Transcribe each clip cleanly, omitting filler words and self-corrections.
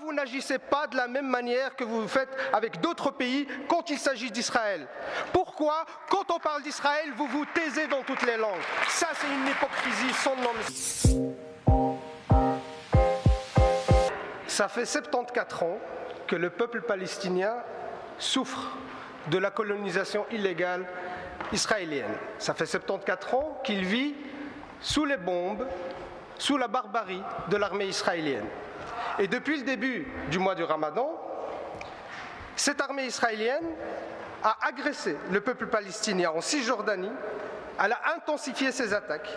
Vous n'agissez pas de la même manière que vous le faites avec d'autres pays quand il s'agit d'Israël? Pourquoi, quand on parle d'Israël, vous vous taisez dans toutes les langues? Ça, c'est une hypocrisie sans nom. Ça fait 74 ans que le peuple palestinien souffre de la colonisation illégale israélienne. Ça fait 74 ans qu'il vit sous les bombes, sous la barbarie de l'armée israélienne. Et depuis le début du mois du Ramadan, cette armée israélienne a agressé le peuple palestinien en Cisjordanie. Elle a intensifié ses attaques.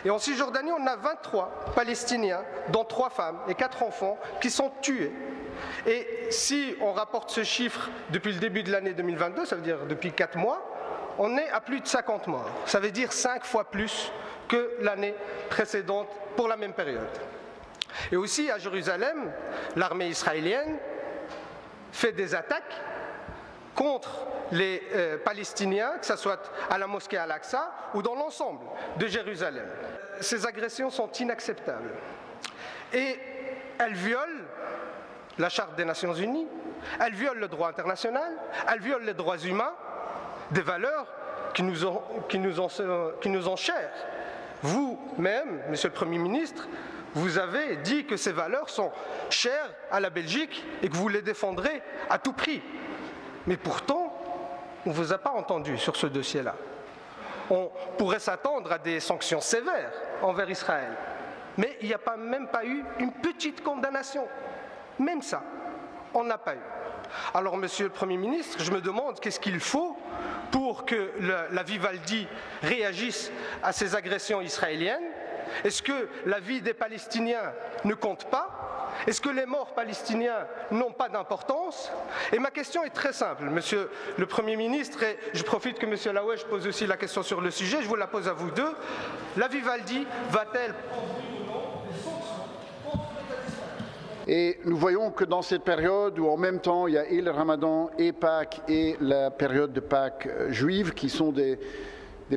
Et en Cisjordanie, on a 23 Palestiniens, dont 3 femmes et 4 enfants, qui sont tués. Et si on rapporte ce chiffre depuis le début de l'année 2022, ça veut dire depuis 4 mois, on est à plus de 50 morts. Ça veut dire 5 fois plus que l'année précédente pour la même période. Et aussi à Jérusalem, l'armée israélienne fait des attaques contre les Palestiniens, que ce soit à la mosquée Al-Aqsa ou dans l'ensemble de Jérusalem. Ces agressions sont inacceptables et elles violent la Charte des Nations Unies, elles violent le droit international, elles violent les droits humains, des valeurs qui nous ont chères. Vous-même, Monsieur le Premier ministre, vous avez dit que ces valeurs sont chères à la Belgique et que vous les défendrez à tout prix. Mais pourtant, on ne vous a pas entendu sur ce dossier-là. On pourrait s'attendre à des sanctions sévères envers Israël. Mais il n'y a même pas eu une petite condamnation. Même ça, on n'a pas eu. Alors, Monsieur le Premier ministre, je me demande qu'est-ce qu'il faut pour que la Vivaldi réagisse à ces agressions israéliennes. Est-ce que la vie des Palestiniens ne compte pas? Est-ce que les morts palestiniens n'ont pas d'importance? Et ma question est très simple, Monsieur le Premier ministre, et je profite que Monsieur Laoueche pose aussi la question sur le sujet, je vous la pose à vous deux. La Vivaldi va-t-elle prendre des sanctions contre l'État d'Israël? Et nous voyons que dans cette période où en même temps il y a et le Ramadan et Pâques et la période de Pâques juive qui sont des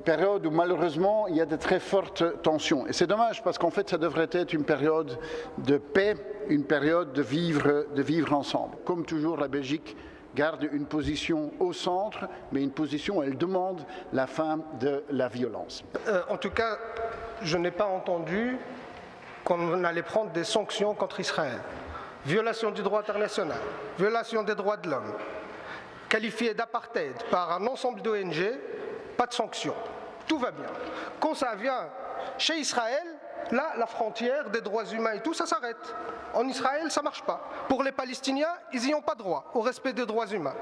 périodes où malheureusement il y a de très fortes tensions. Et c'est dommage parce qu'en fait ça devrait être une période de paix, une période de vivre ensemble. Comme toujours, la Belgique garde une position au centre, mais une position où elle demande la fin de la violence. En tout cas, je n'ai pas entendu qu'on allait prendre des sanctions contre Israël. Violation du droit international, violation des droits de l'homme, qualifié d'apartheid par un ensemble d'ONG, pas de sanctions. Tout va bien. Quand ça vient chez Israël, là, la frontière des droits humains et tout, ça s'arrête. En Israël, ça ne marche pas. Pour les Palestiniens, ils n'y ont pas droit au respect des droits humains.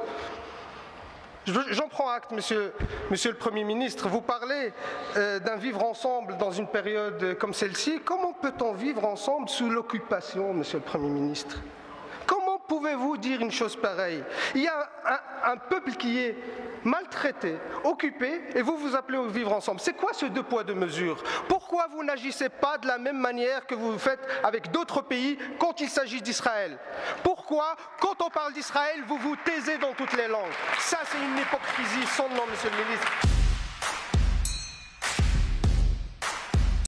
J'en prends acte, monsieur le Premier ministre. Vous parlez d'un vivre ensemble dans une période comme celle-ci. Comment peut-on vivre ensemble sous l'occupation, monsieur le Premier ministre? Comment pouvez-vous dire une chose pareille? Il y a un peuple qui est maltraité, occupé, et vous vous appelez au vivre ensemble. C'est quoi ce deux poids, deux mesures? Pourquoi vous n'agissez pas de la même manière que vous le faites avec d'autres pays quand il s'agit d'Israël? Pourquoi, quand on parle d'Israël, vous vous taisez dans toutes les langues? Ça, c'est une hypocrisie sans nom, monsieur le ministre.